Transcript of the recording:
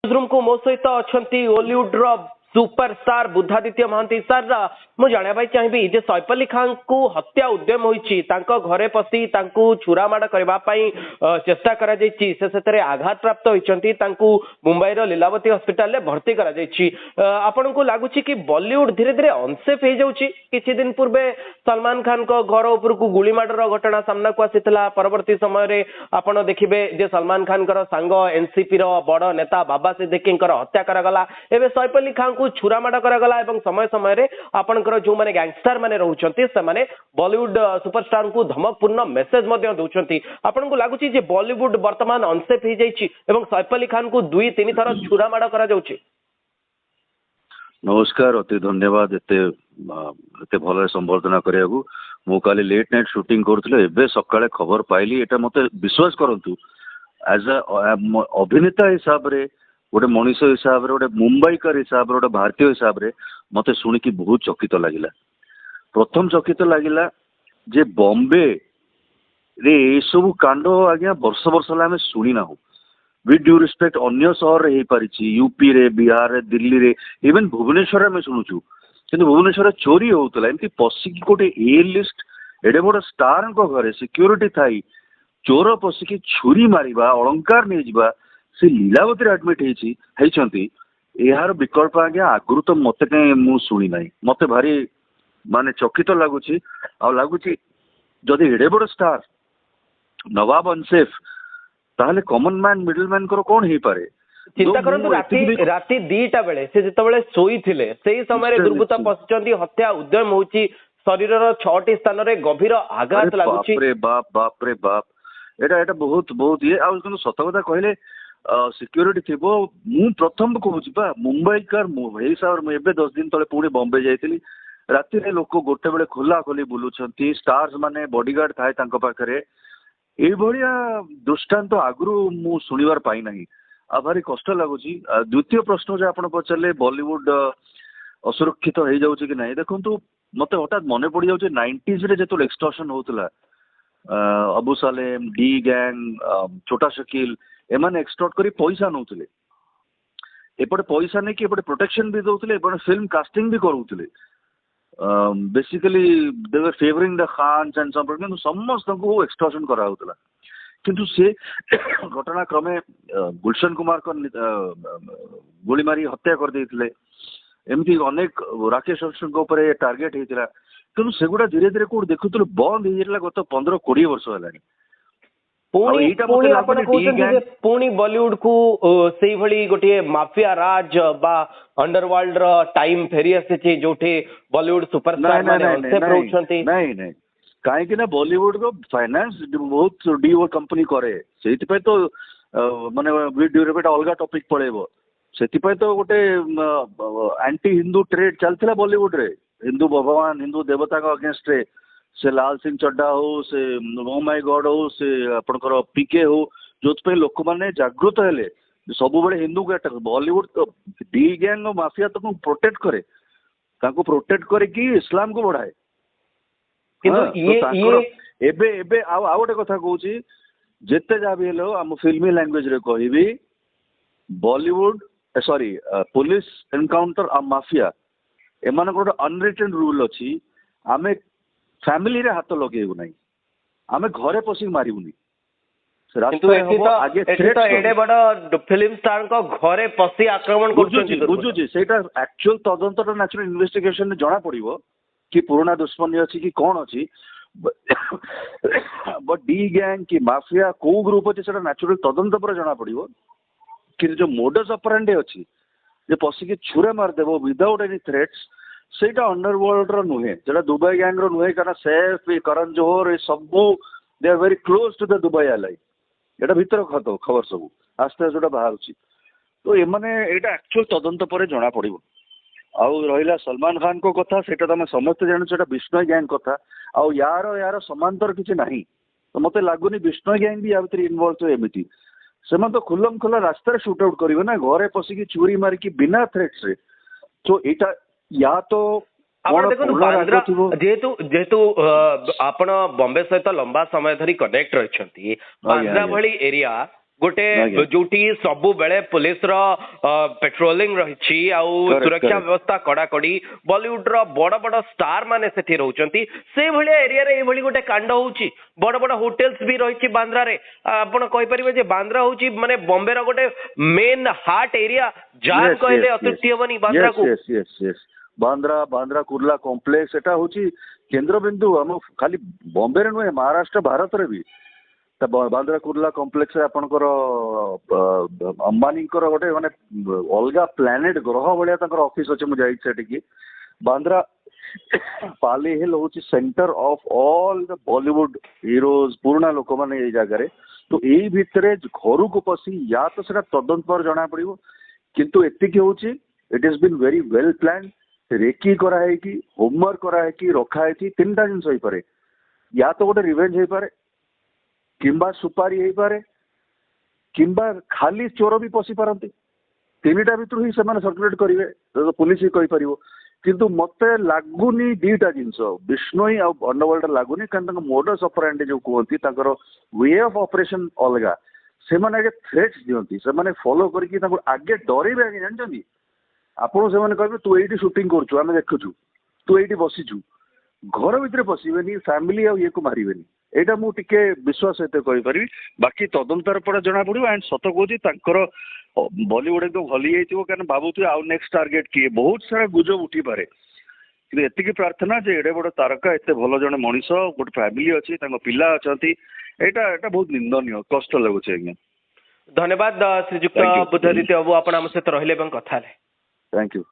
Room को मो सहित अच्छा ओलीवुड रो सुपरस्टार बुद्धादित्य महांती सर मुझे जानवाई चाहिए जे सैफ अली खान को हत्या उद्यम होती घरे पशि छुरामाड़ करने चेष्टा कर आघात प्राप्त होती मुंबई लीलावती हॉस्पिटल में भर्ती आपन को लगुच कि बॉलीवुड धीरे धीरे अनसेफ हो जाऊँगी किछि दिन पूर्वे सलमान खान को घर उपर को गुलीमाड़ घटना सामना को आसीथिला परवर्ती समय आपड़ देखिए जे सलमान खान सांग एनसीपी रो बड़ नेता बाबा सिद्दीकी हत्या करागला एवं सैफ अली खान को छुरामाड़ करागला एवं समय समय आपणकर जो माने गैंगस्टर माने रहउछंती से माने बॉलीवुड सुपरस्टार को धमकपूर्ण मेसेज मध्य दउछंती आपन को लागुची जे बॉलीवुड वर्तमान अनसेफ हो जाइछि एवं सैफ अली खान को 2-3 थर छुरामाड़ करा जाउछि। नमस्कार अति धन्यवाद एते भल संबर्धना करियागु मु काली लेट नाइट शूटिंग करथले एबे सकाळे खबर पाइली एटा मते विश्वास करंतु एज अ अभिनेता हिसाब रे गोटे मनीष हिसाब रे गोटे मुंबईकर हिसाब रे गोटे भारतीय हिसाब रे मते सुनिकी बहुत चकित लागिला। प्रथम चकित लागिला जे बॉम्बे रे ए सब कांड आज्ञा वर्ष वर्ष आम शुणी ना विथ ड्यू रिस्पेक्ट अन्य सहर रे पारिछि यूपी रे बिहार रे दिल्ली रे इवन भुवनेश्वर में शुणुचु किंतु भुवनेश्वर चोरी होतला एमती पसिकी गोटे ए लिस्ट एडे बड़ स्टार को घरे सिक्योरिटी थाई चोर पसिकी छुरी मारिबा अलंकार नहीं जिबा से लीलावती एडमिट होती यार विकल्प आज्ञा आगुरी तो मत कहीं मुझे शुणी ना मत भारी माने चकित लगुच लगुच जदि एडे बड़ स्टार नवाब अनसेफ ताहले कॉमन मैन मिडिल मैन को कौन हो पारे चिंता करंतु राति 2टा बेले से जितेबाला शोईथिले सेही समय दुर्बृत्त पशिचंती हत्या उद्यम होची शरीरर 6टी स्थान रे गभीर आघात लागुची बाप रे बाप एटा एटा बहुत बहुत ये आ सत कथा कहले सिक्योरिटी थी मु प्रथम कहूँ मुंबई कार हिसाब एवं 10 दिन तले पुणी बॉम्बे जाइली राति लोक गोटे बेले खोला खोली बुलूं स्टार्स माने बॉडीगार्ड थाए पाखे ये दृष्टांत आगु मु शुणिबार पाई नहीं आ भारी कष्ट लगुच। द्वितीय प्रश्न जो आप पचारे बॉलीवुड असुरक्षित हो जाऊँ कि नहीं देखु मत हठात मन पड़ जाऊँ 90s रे जो एक्सटॉर्शन होता अबू सालेम डी गैंग छोटा शकील एमाने एक्सटॉर्ट करी पैसा नौले एपटे पैसा नहीं कि एपटे प्रोटेक्शन भी दौले एपटे फिल्म कास्टिंग भी करूले basically they were favouring the Khans and समस्त को एक्सटॉर्शन कराउतला किंतु से घटनाक्रमे गुलशन कुमार को गोली मारी हत्या कर देथिले एमती अनेक राकेश अरोड़ा को ऊपर टार्गेट होता किंतु सेगुड़ा धीरे धीरे कोड देखुतले बंद हो गत 15-20 वर्ष है पुणी बॉलीवुड को से भली गोटे माफिया राज बा अंडरवर्ल्ड रो टाइम फेरी आसी जोठे बॉलीवुड सुपरस्टार माने अनसेफ रहउछंती नहीं काहे ना बॉलीवुड को फाइनेंस बहुत डी कंपनी करे सेति पे तो माने वीडियो रे अलग टॉपिक पळेबो सेति पे तो गोटे एंटी हिंदू ट्रेड चलथिला बॉलीवुड रे हिंदू भगवान हिंदू देवता का अगेंस्ट रे से लाल सिंह चड्डा हो से ओ माय गॉड हो से आपनकर पीके हो जो लोक मैंने जागृत हेले सब बड़े हिंदू को अटैक बॉलीवुड तो डी गैंग और माफिया तो प्रोटेक्ट करे प्रोटेक्ट करे कि इस्लाम को बढ़ाए एबे एबे आ गोटे कथा कहूँ जिते जहाँ भी हेलो आम फिल्मी लैंग्वेज रे कहबी बॉलीवुड सॉरी पुलिस एनकाउंटर आ माफिया एमान गोटे अनरिटन रूल अच्छी आमे फैमिली रे हाथ लगेबू नहीं आमे घरे पसिक मारिबुनी एडे बड़ फिल्म स्टार को घरे पसी आक्रमण बुझुची सेटा एक्चुअल तदंत नेचुरल इन्वेस्टिगेशन जना पड़िबो कि पुराना दुश्मनी अच्छी कि कौन अच्छी बट डी गैंग कि माफिया को ग्रुप अच्छे से नेचुरल तदंत पर जना पड़िबो कि जो मोडस ऑपरेंडी अच्छी जे पसिकी छुरा मारदेव विदाउट एनी थ्रेट्स सेटा अंडरवर्ल्ड रो नुहे जेटा दुबई गैंग रो नुहे कारण सैफ करण जोहर सब they are very close to the Dubai एलाई एटा भीतर खबर सब आस्ते आस्ते बाहर तो एमाने एटा एक्चुअल तदंत पर जना पड़िबो आउ रहिला सलमान खान को कथा सेटा तमे समस्त जानु सेटा विष्णु गैंग कथा आउ यार समांतर किछि नाही तो मते लागुनी विष्णु गैंग भी आबितरी इन्वॉल्व तो एमिति सेमान तो खुल्लम खुल्ला रास्ता रे शूट आउट करिवे ना घरे पसिकी चोरी मारी की बिना थ्रेट्स रे तो एटा या तो जेहेतु जेहेतु आपण बॉम्बे सहित लंबा समय धरी कनेक्ट रही बांद्रा भली एरिया गोटे आज्ञा। जोटी सबु बेले पुलिस रो पेट्रोलिंग रही आउ Correct, सुरक्षा correct. व्यवस्था कड़ाकड़ी बॉलीवुड रो बड़ बड़ स्टार माने सेठी रहउचंती से भलिया एरिया रे ए भली गोटे कांड होउची बड़ बड़ होटल्स भी रही बांद्रा रे आपण कहि परिबे जे बांद्रा होउची माने बॉम्बे रो गोटे मेन हार्ट एरिया जान Yes, कहले yes, अत्युक्ति yes. हेबनी बांद्रा को yes. बांद्रा कुर्ला कॉम्प्लेक्स एटा होची केंद्रबिंदु हम खाली बॉम्बे रे नुहे महाराष्ट्र भारत रे भी बांद्रा कुर्ला कॉम्प्लेक्स आपनकर अंबानी गोटे माने अलगा प्लानेट ग्रह भलिया तांकर ऑफिस अछि मु जाई सेटिकी बांद्रा पाली हिल होची centre of all the Bollywood heroes पुराना लोक माने ए जगह रे तो एई भितरे घर को पसी या तो सेटा तदंत पर जणा पड़िबो किंतु एतिकी होची it is been very well plan recce करा है कि होमवर्क करा है कि रखा है कि तीनटा जिनस होई पारे या तो गोटे रिवेंज होई पारे किंबा सुपारी होई पारे किंबा खाली चोर भी पसी पारंती तीनटा भितर ही सेमाने सर्कुलेट करिवे तो पुलिस ही कहि परिबो किंतु मते लागुनी दीटा जिनस विष्णुई आ अंडरवर्ल्ड लागुनी कारण मोडस ऑपरेंडी जो कहंती ताकर वे ऑफ ऑपरेशन अलगा सेमाने आगे थ्रेट्स दियंती सेमाने फॉलो करके ताको आगे डरेबे आगे जानचंदी आपण सेमाने कहबे तू एठी शूटिंग करछु आमे देखुछु तू एठी बसिछु घर भितर पसिबेनी फैमिली आ ये को मारिबेनी एटा मु टिके विश्वास एते कहि परिबी बाकी तदंतर पर जणा पड़िबो एंड सत कोजी तांकर बॉलीवुड एकदम हली जाइथिबो कारण बाबूतु आउ नेक्स्ट टारगेट किए बहुत सारा गुजब उठी पारे कि एतिकी प्रार्थना जे एडे बड़ तारका एते भलो जणे मनीष गोटे फैमिली अछि तांको पिला अछंती एटा एटा बहुत निंदनीय कष्ट लागुछ आज्ञा धन्यवाद श्रीजुक्त Thank you. बुद्धादित्य बाबू आपण हम सहित रहिले कथा थैंक यू